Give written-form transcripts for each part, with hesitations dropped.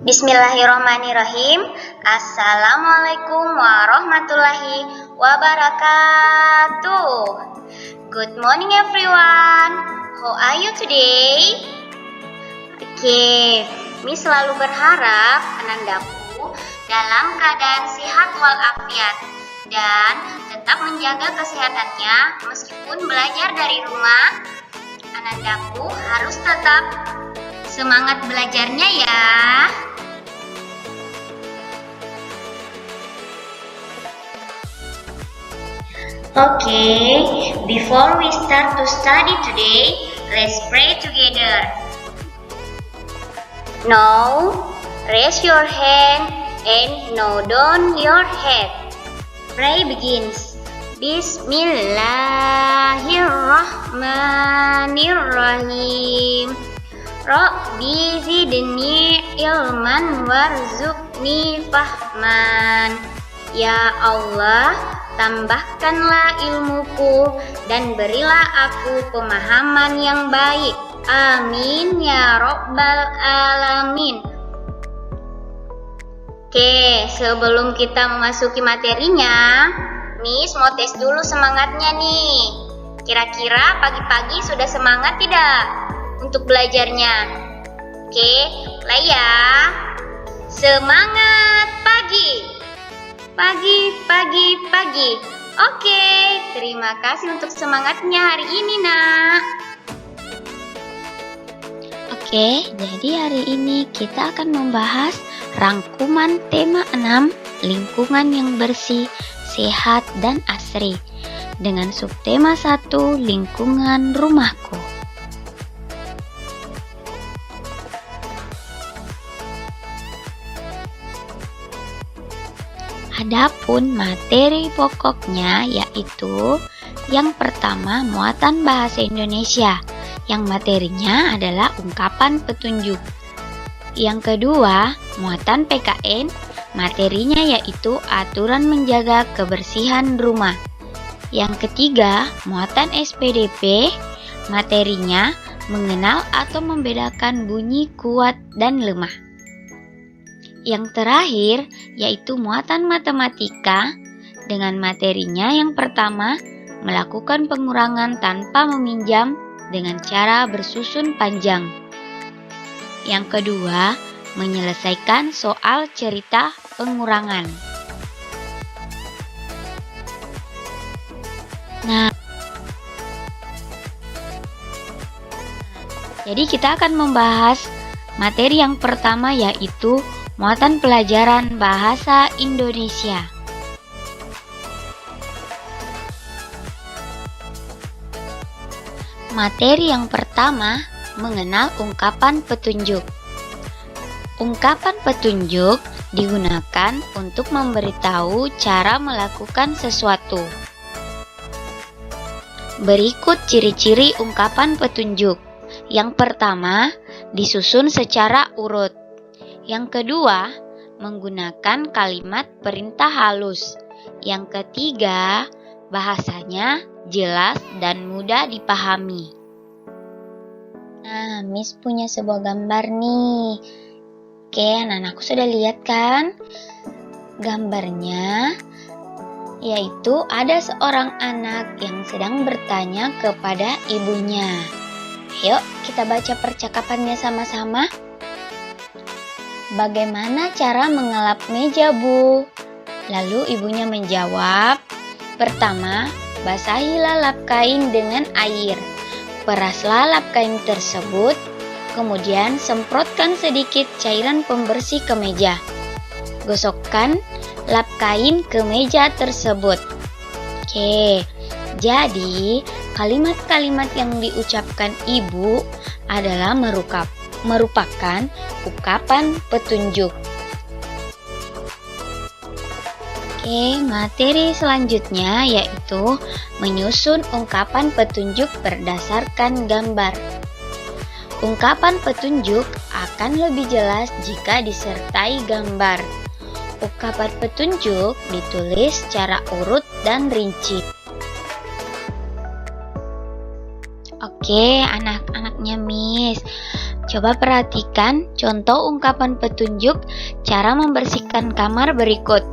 Bismillahirrahmanirrahim. Assalamualaikum warahmatullahi wabarakatuh. Good morning everyone. How are you today? Oke, Miss selalu berharap anandaku dalam keadaan sehat walafiat dan tetap menjaga kesehatannya meskipun belajar dari rumah. Anandaku harus tetap semangat belajarnya ya. Okay, before we start to study today, let's pray together. Now, raise your hand and nod down your head. Pray begins. Bismillahirrahmanirrahim. Rabbi zidni ilman warzuqni fahman. Ya Allah, tambahkanlah ilmuku dan berilah aku pemahaman yang baik. Amin ya Rabbal Alamin. Oke, sebelum kita memasuki materinya, Miss mau tes dulu semangatnya nih. Kira-kira pagi-pagi sudah semangat tidak untuk belajarnya? Oke, mulai ya. Semangat pagi. Pagi. Oke, terima kasih untuk semangatnya hari ini, Nak. Oke, jadi hari ini kita akan membahas rangkuman tema 6, lingkungan yang bersih, sehat, dan asri. Dengan subtema 1, lingkungan rumahku. Adapun materi pokoknya yaitu yang pertama muatan bahasa Indonesia, yang materinya adalah ungkapan petunjuk. Yang kedua muatan PKN, materinya yaitu aturan menjaga kebersihan rumah. Yang ketiga muatan SPDP, materinya mengenal atau membedakan bunyi kuat dan lemah. Yang terakhir yaitu muatan matematika dengan materinya yang pertama melakukan pengurangan tanpa meminjam dengan cara bersusun panjang. Yang kedua menyelesaikan soal cerita pengurangan. Nah, jadi kita akan membahas materi yang pertama yaitu muatan pelajaran bahasa Indonesia. Materi yang pertama mengenal ungkapan petunjuk. Ungkapan petunjuk digunakan untuk memberitahu cara melakukan sesuatu. Berikut ciri-ciri ungkapan petunjuk. Yang pertama, disusun secara urut. Yang kedua, menggunakan kalimat perintah halus. Yang ketiga, bahasanya jelas dan mudah dipahami. Nah, Miss punya sebuah gambar nih. Oke, anak-anakku sudah lihat kan? Gambarnya yaitu ada seorang anak yang sedang bertanya kepada ibunya. Yuk, kita baca percakapannya sama-sama. Bagaimana cara mengelap meja, Bu? Lalu ibunya menjawab, pertama, basahilah lap kain dengan air. Peraslah lap kain tersebut, kemudian semprotkan sedikit cairan pembersih ke meja. Gosokkan lap kain ke meja tersebut. Oke, jadi kalimat-kalimat yang diucapkan ibu adalah merupakan ungkapan petunjuk. Oke, materi selanjutnya yaitu menyusun ungkapan petunjuk berdasarkan gambar. Ungkapan petunjuk akan lebih jelas jika disertai gambar. Ungkapan petunjuk ditulis secara urut dan rinci. Oke, anak-anaknya Miss. Coba perhatikan contoh ungkapan petunjuk cara membersihkan kamar berikut.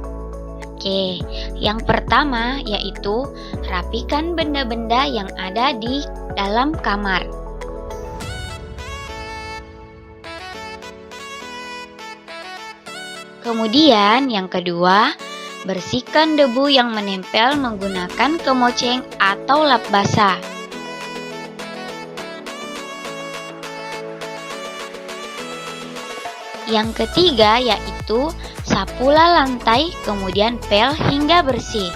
Oke, yang pertama yaitu rapikan benda-benda yang ada di dalam kamar. Kemudian yang kedua, bersihkan debu yang menempel menggunakan kemoceng atau lap basah. Yang ketiga yaitu sapulah lantai kemudian pel hingga bersih.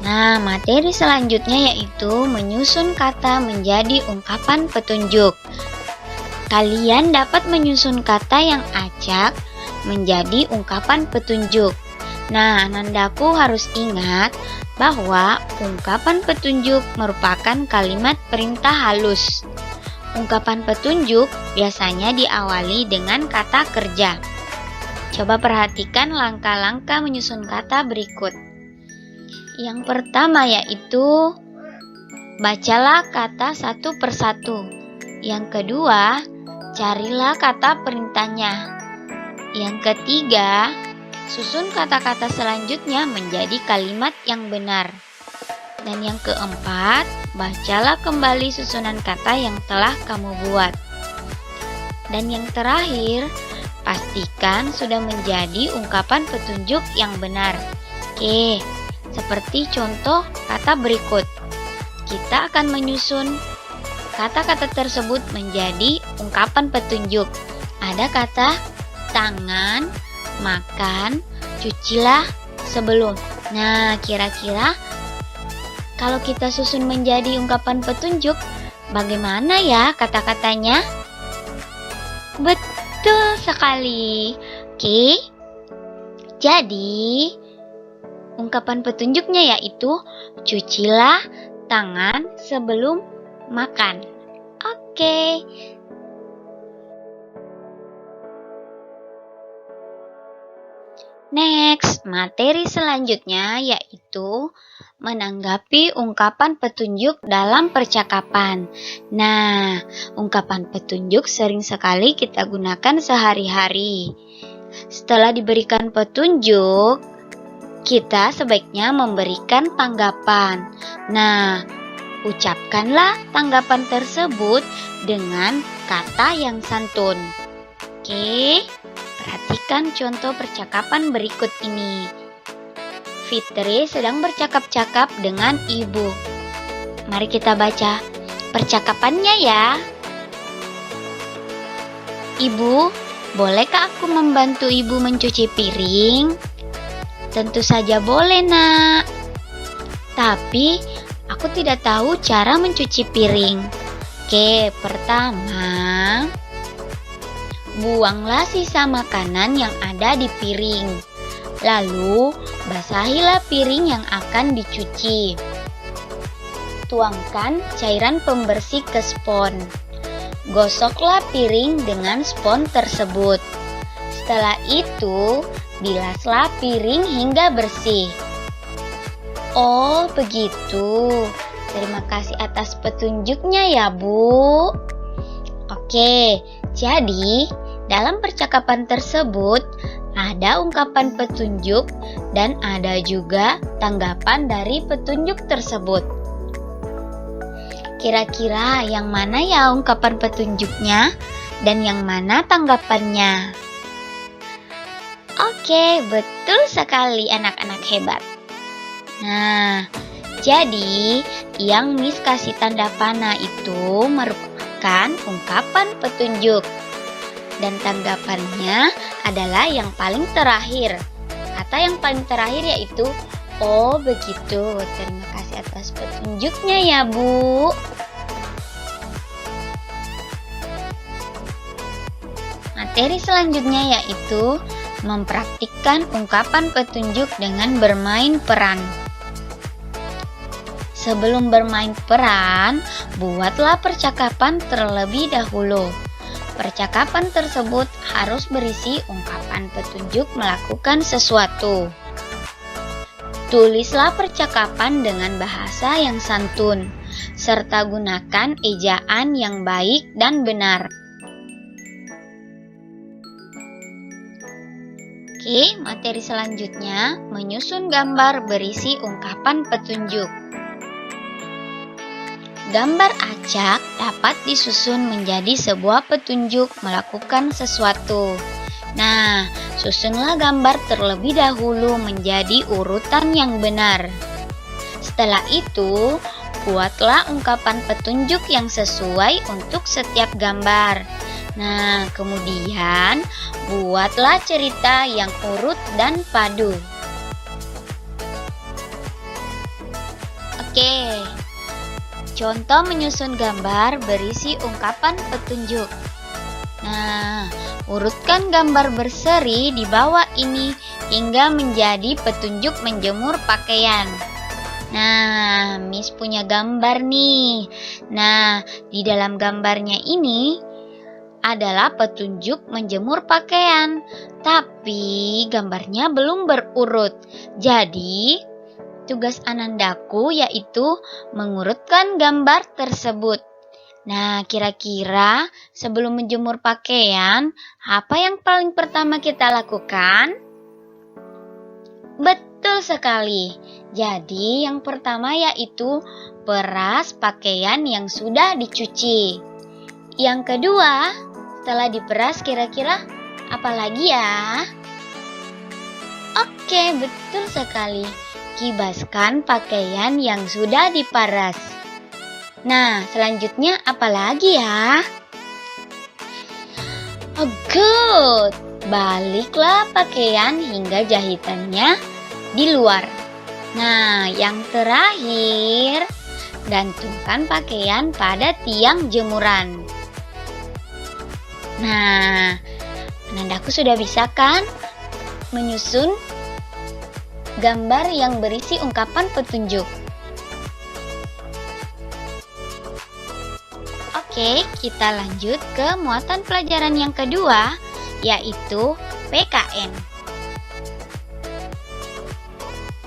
Nah, materi selanjutnya yaitu menyusun kata menjadi ungkapan petunjuk. Kalian dapat menyusun kata yang acak menjadi ungkapan petunjuk. Nah, Anandaku harus ingat bahwa ungkapan petunjuk merupakan kalimat perintah halus. Ungkapan petunjuk biasanya diawali dengan kata kerja. Coba perhatikan langkah-langkah menyusun kata berikut. Yang pertama yaitu bacalah kata satu persatu. Yang kedua, carilah kata perintahnya. Yang ketiga, susun kata-kata selanjutnya menjadi kalimat yang benar. Dan yang keempat, bacalah kembali susunan kata yang telah kamu buat. Dan yang terakhir, pastikan sudah menjadi ungkapan petunjuk yang benar. Oke, seperti contoh kata berikut. Kita akan menyusun kata-kata tersebut menjadi ungkapan petunjuk. Ada kata tangan, makan, cucilah sebelum. Nah, kira-kira kalau kita susun menjadi ungkapan petunjuk, bagaimana ya kata-katanya? Betul sekali. Oke. Jadi, ungkapan petunjuknya yaitu cucilah tangan sebelum makan. Oke. Next, materi selanjutnya yaitu menanggapi ungkapan petunjuk dalam percakapan. Nah, ungkapan petunjuk sering sekali kita gunakan sehari-hari. Setelah diberikan petunjuk, kita sebaiknya memberikan tanggapan. Nah, ucapkanlah tanggapan tersebut dengan kata yang santun. Oke. Perhatikan contoh percakapan berikut ini. Fitri sedang bercakap-cakap dengan ibu. Mari kita baca percakapannya ya. Ibu, bolehkah aku membantu ibu mencuci piring? Tentu saja boleh, nak. Tapi aku tidak tahu cara mencuci piring. Oke, pertama, buanglah sisa makanan yang ada di piring. Lalu, basahilah piring yang akan dicuci. Tuangkan cairan pembersih ke spons. Gosoklah piring dengan spons tersebut. Setelah itu, bilaslah piring hingga bersih. Oh, begitu. Terima kasih atas petunjuknya ya, Bu. Oke, jadi dalam percakapan tersebut ada ungkapan petunjuk dan ada juga tanggapan dari petunjuk tersebut. Kira-kira yang mana ya ungkapan petunjuknya dan yang mana tanggapannya? Oke, betul sekali anak-anak hebat. Nah, jadi yang Miss kasih tanda panah itu merupakan ungkapan petunjuk. Dan tanggapannya adalah yang paling terakhir. Kata yang paling terakhir yaitu, oh begitu, terima kasih atas petunjuknya ya Bu. Materi selanjutnya yaitu mempraktikkan ungkapan petunjuk dengan bermain peran. Sebelum bermain peran, buatlah percakapan terlebih dahulu. Percakapan tersebut harus berisi ungkapan petunjuk melakukan sesuatu. Tulislah percakapan dengan bahasa yang santun, serta gunakan ejaan yang baik dan benar. Oke, materi selanjutnya menyusun gambar berisi ungkapan petunjuk. Gambar acak dapat disusun menjadi sebuah petunjuk melakukan sesuatu. Nah, susunlah gambar terlebih dahulu menjadi urutan yang benar. Setelah itu, buatlah ungkapan petunjuk yang sesuai untuk setiap gambar. Nah, kemudian buatlah cerita yang urut dan padu. Oke, contoh menyusun gambar berisi ungkapan petunjuk. Nah, urutkan gambar berseri di bawah ini hingga menjadi petunjuk menjemur pakaian. Nah, Miss punya gambar nih. Nah, di dalam gambarnya ini adalah petunjuk menjemur pakaian, tapi gambarnya belum berurut. Jadi, tugas Anandaku yaitu mengurutkan gambar tersebut. Nah, kira-kira sebelum menjemur pakaian, apa yang paling pertama kita lakukan? Betul sekali. Jadi, yang pertama yaitu peras pakaian yang sudah dicuci. Yang kedua, setelah diperas kira-kira apa lagi ya? Oke, betul sekali. Kibaskan pakaian yang sudah diparas. Nah, selanjutnya apa lagi ya? Oh, good. Baliklah pakaian hingga jahitannya di luar. Nah, yang terakhir, gantungkan pakaian pada tiang jemuran. Nah, Anandaku sudah bisa kan menyusun gambar yang berisi ungkapan petunjuk? Oke, kita lanjut ke muatan pelajaran yang kedua, yaitu PKN.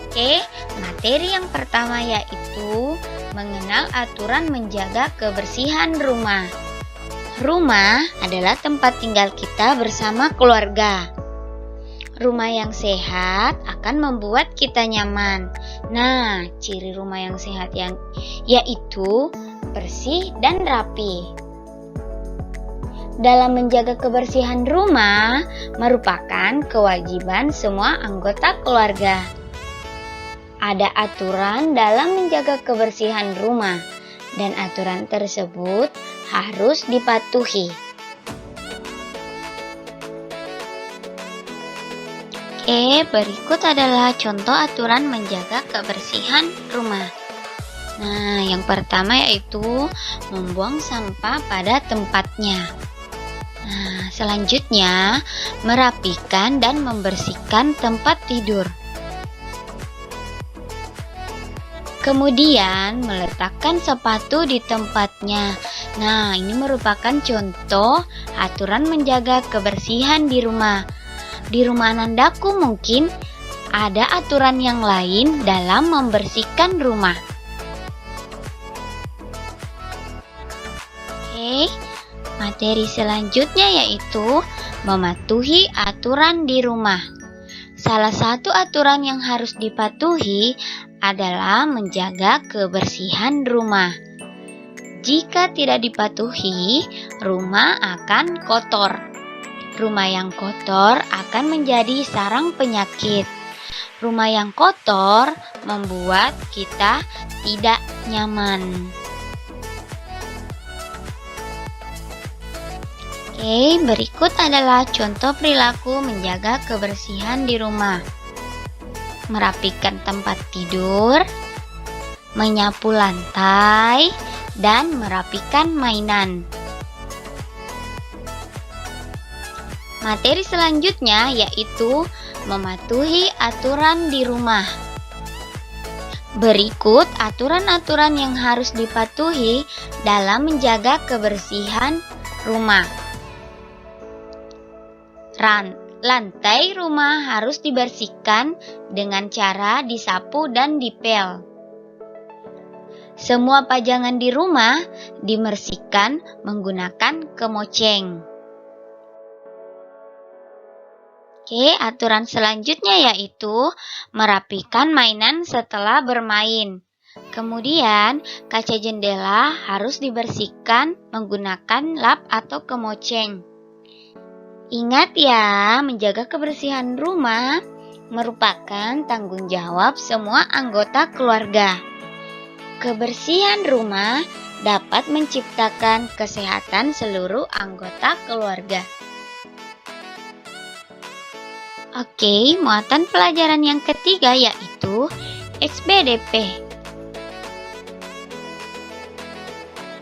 Oke, materi yang pertama yaitu mengenal aturan menjaga kebersihan rumah. Rumah adalah tempat tinggal kita bersama keluarga. Rumah yang sehat akan membuat kita nyaman. Nah, ciri rumah yang sehat yaitu bersih dan rapi. Dalam menjaga kebersihan rumah merupakan kewajiban semua anggota keluarga. Ada aturan dalam menjaga kebersihan rumah, dan aturan tersebut harus dipatuhi. Berikut adalah contoh aturan menjaga kebersihan rumah. Nah, yang pertama yaitu membuang sampah pada tempatnya. Nah, selanjutnya merapikan dan membersihkan tempat tidur. Kemudian meletakkan sepatu di tempatnya. Nah, ini merupakan contoh aturan menjaga kebersihan di rumah. Di rumah Anandaku mungkin ada aturan yang lain dalam membersihkan rumah. Materi selanjutnya yaitu mematuhi aturan di rumah. Salah satu aturan yang harus dipatuhi adalah menjaga kebersihan rumah. Jika tidak dipatuhi, rumah akan kotor. Rumah yang kotor akan menjadi sarang penyakit. Rumah yang kotor membuat kita tidak nyaman. Berikut adalah contoh perilaku menjaga kebersihan di rumah. Merapikan tempat tidur, menyapu lantai, dan merapikan mainan. Materi selanjutnya yaitu mematuhi aturan di rumah. Berikut aturan-aturan yang harus dipatuhi dalam menjaga kebersihan rumah. Lantai rumah harus dibersihkan dengan cara disapu dan dipel. Semua pajangan di rumah dibersihkan menggunakan kemoceng. Oke, aturan selanjutnya yaitu merapikan mainan setelah bermain. Kemudian, kaca jendela harus dibersihkan menggunakan lap atau kemoceng. Ingat ya, menjaga kebersihan rumah merupakan tanggung jawab semua anggota keluarga. Kebersihan rumah dapat menciptakan kesehatan seluruh anggota keluarga. Oke, muatan pelajaran yang ketiga yaitu SBDP.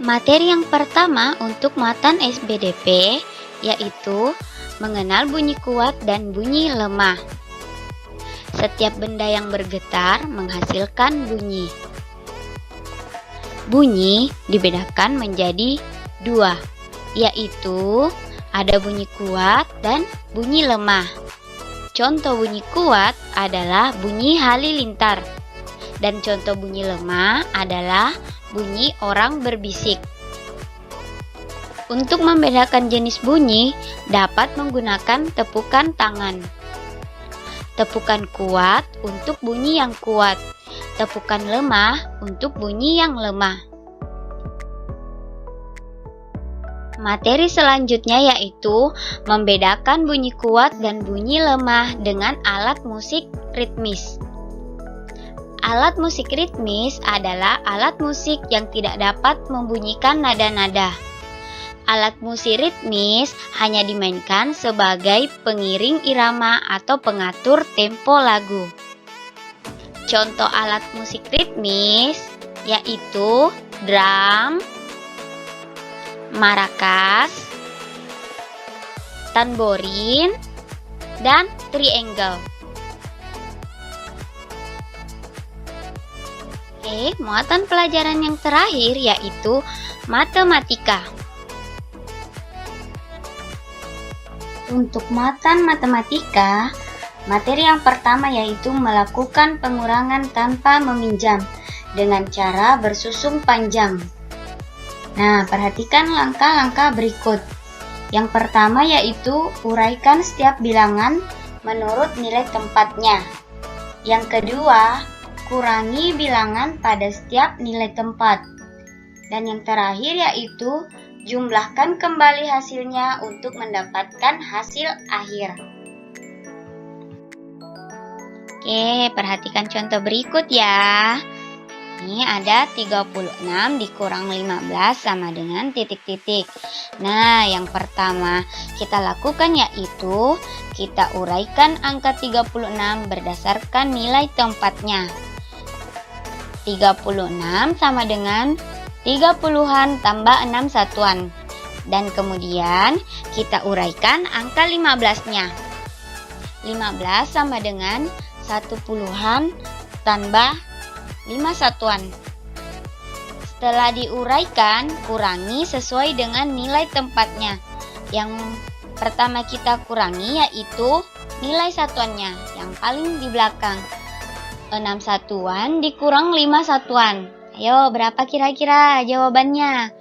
Materi yang pertama untuk muatan SBDP yaitu mengenal bunyi kuat dan bunyi lemah. Setiap benda yang bergetar menghasilkan bunyi. Bunyi dibedakan menjadi dua, yaitu ada bunyi kuat dan bunyi lemah. Contoh bunyi kuat adalah bunyi halilintar, dan contoh bunyi lemah adalah bunyi orang berbisik. Untuk membedakan jenis bunyi, dapat menggunakan tepukan tangan. Tepukan kuat untuk bunyi yang kuat, tepukan lemah untuk bunyi yang lemah. Materi selanjutnya yaitu membedakan bunyi kuat dan bunyi lemah dengan alat musik ritmis. Alat musik ritmis adalah alat musik yang tidak dapat membunyikan nada-nada. Alat musik ritmis hanya dimainkan sebagai pengiring irama atau pengatur tempo lagu. Contoh alat musik ritmis yaitu drum, maracas, tamborin, dan triangle. Oke, muatan pelajaran yang terakhir yaitu matematika. Untuk muatan matematika, materi yang pertama yaitu melakukan pengurangan tanpa meminjam dengan cara bersusung panjang. Nah, perhatikan langkah-langkah berikut. Yang pertama yaitu uraikan setiap bilangan menurut nilai tempatnya. Yang kedua, kurangi bilangan pada setiap nilai tempat. Dan yang terakhir yaitu jumlahkan kembali hasilnya untuk mendapatkan hasil akhir. Oke, perhatikan contoh berikut ya. Ini ada 36 dikurang 15 sama dengan titik-titik. Nah, yang pertama kita lakukan yaitu kita uraikan angka 36 berdasarkan nilai tempatnya. 36 sama dengan 30-an tambah 6 satuan. Dan kemudian kita uraikan angka 15-nya. 15 sama dengan 10-an tambah 5 satuan. Setelah diuraikan, kurangi sesuai dengan nilai tempatnya. Yang pertama kita kurangi yaitu nilai satuannya yang paling di belakang. 6 satuan dikurang 5 satuan. Ayo, berapa kira-kira jawabannya?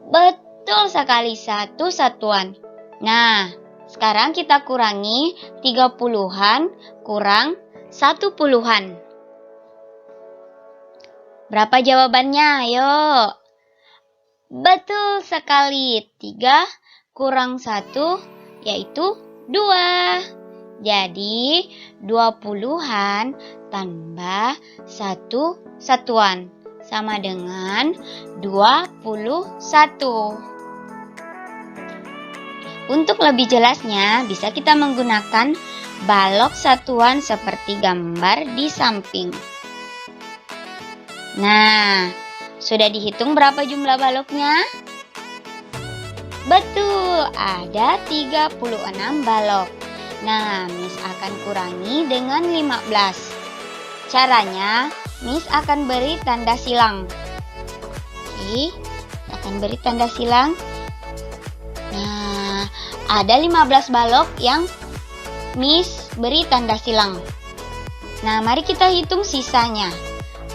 Betul sekali, 1 satuan. Nah, sekarang kita kurangi 30-an kurang 10-an. Berapa jawabannya? Ayo. Betul sekali, 3 kurang 1 yaitu 2. Jadi 20-an tambah 1 satuan sama dengan 21. Untuk lebih jelasnya, bisa kita menggunakan balok satuan seperti gambar di samping. Nah, sudah dihitung berapa jumlah baloknya? Betul, ada 36 balok. Nah, Miss akan kurangi dengan 15. Caranya, Miss akan beri tanda silang. Oke, akan beri tanda silang. Nah, ada 15 balok yang Miss beri tanda silang. Nah, mari kita hitung sisanya.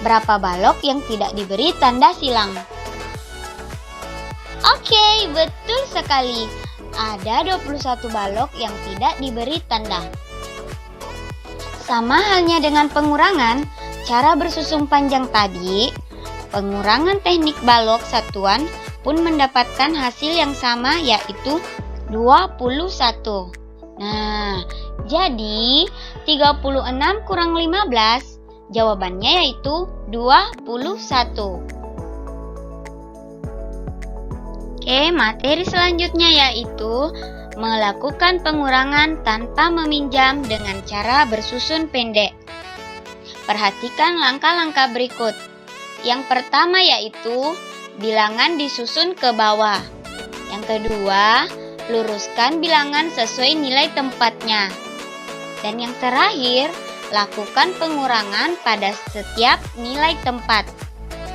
Berapa balok yang tidak diberi tanda silang? Oke, betul sekali. Ada 21 balok yang tidak diberi tanda. Sama halnya dengan pengurangan, cara bersusun panjang tadi, pengurangan teknik balok satuan pun mendapatkan hasil yang sama, yaitu 21. Nah, jadi 36 kurang 15, jawabannya yaitu 21. Oke, materi selanjutnya yaitu melakukan pengurangan tanpa meminjam dengan cara bersusun pendek. Perhatikan langkah-langkah berikut. Yang pertama yaitu bilangan disusun ke bawah. Yang kedua, luruskan bilangan sesuai nilai tempatnya. Dan yang terakhir, lakukan pengurangan pada setiap nilai tempat.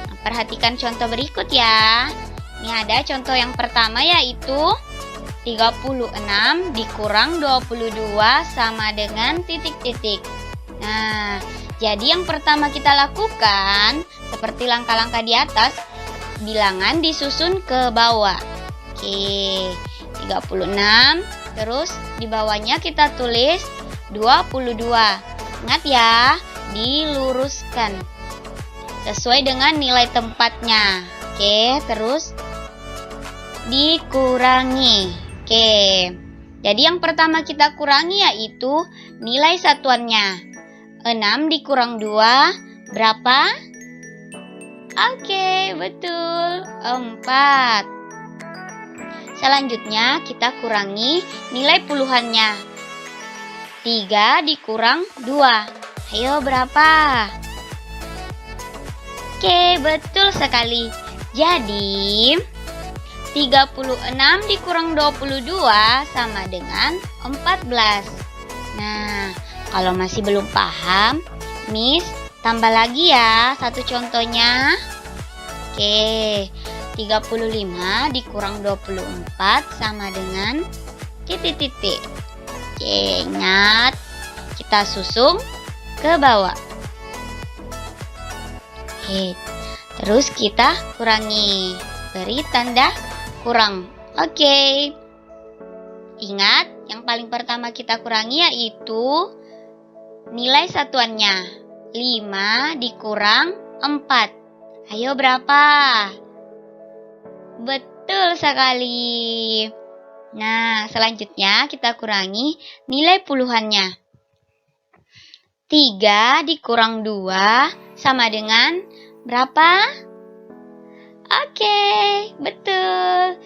Nah, perhatikan contoh berikut ya. Ini ada contoh yang pertama yaitu 36 dikurang 22 sama dengan titik-titik. Nah, jadi yang pertama kita lakukan, seperti langkah-langkah di atas, bilangan disusun ke bawah. Oke, 36, terus di bawahnya kita tulis 22. Ingat ya, diluruskan sesuai dengan nilai tempatnya. Oke, terus dikurangi. Oke, jadi yang pertama kita kurangi yaitu nilai satuannya. 6 dikurang 2, berapa? Oke, betul, 4. Selanjutnya kita kurangi nilai puluhannya. 3 dikurang 2. Ayo berapa? Oke, betul sekali. Jadi 36 dikurang 22 sama dengan 14. Nah, kalau masih belum paham, Miss tambah lagi ya satu contohnya. Oke, 35 dikurang 24 sama dengan titik-titik. Oke, ingat, kita susun ke bawah. Oke, terus kita kurangi. Beri tanda kurang. Oke. Ingat, yang paling pertama kita kurangi yaitu nilai satuannya. 5 dikurang 4. Ayo berapa? Betul sekali. Nah, selanjutnya kita kurangi nilai puluhannya. 3 dikurang 2 sama dengan berapa? Oke, betul.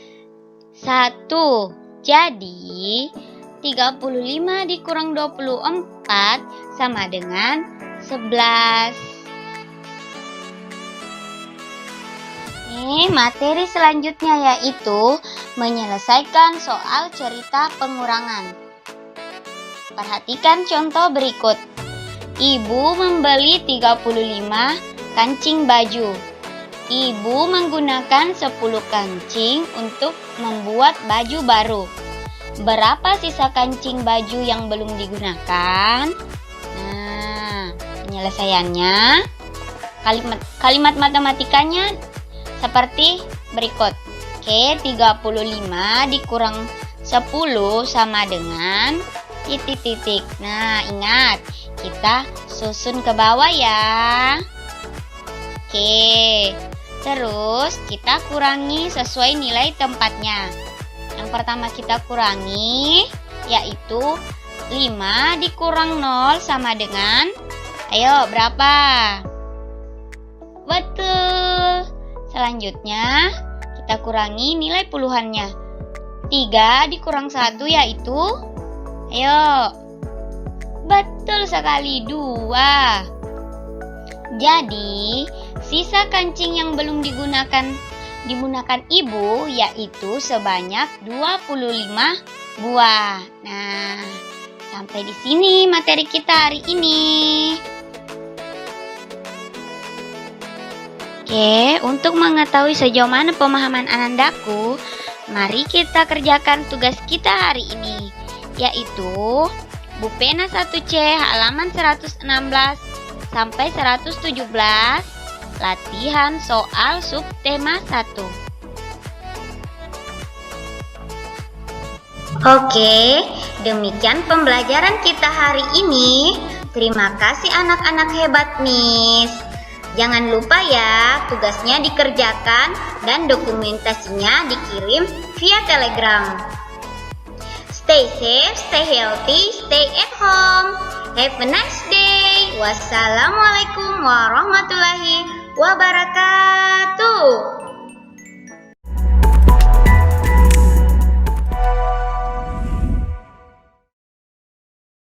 1. Jadi 35 dikurang 24 sama dengan 11. Ini materi selanjutnya yaitu menyelesaikan soal cerita pengurangan. Perhatikan contoh berikut. Ibu membeli 35 kancing baju. Ibu menggunakan 10 kancing untuk membuat baju baru. Berapa sisa kancing baju yang belum digunakan? Nah, penyelesaiannya, kalimat matematikanya seperti berikut. Oke, 35 dikurang 10 sama dengan titik-titik. Nah, ingat, kita susun ke bawah ya. Oke, terus kita kurangi sesuai nilai tempatnya. Yang pertama kita kurangi yaitu 5 dikurang 0 sama dengan, ayo berapa? Betul. Selanjutnya kita kurangi nilai puluhannya. 3 dikurang 1 yaitu, ayo. Betul sekali, 2. Jadi sisa kancing yang belum digunakan ibu yaitu sebanyak 25 buah. Nah, sampai di sini materi kita hari ini. Oke, untuk mengetahui sejauh mana pemahaman Anandaku, mari kita kerjakan tugas kita hari ini, yaitu Bu Pena 1C halaman 116 sampai 117, latihan soal subtema 1. Oke, demikian pembelajaran kita hari ini. Terima kasih anak-anak hebat, Miss. Jangan lupa ya, tugasnya dikerjakan dan dokumentasinya dikirim via Telegram. Stay safe, stay healthy, stay at home. Have a nice day. Wassalamualaikum warahmatullahi wabarakatuh.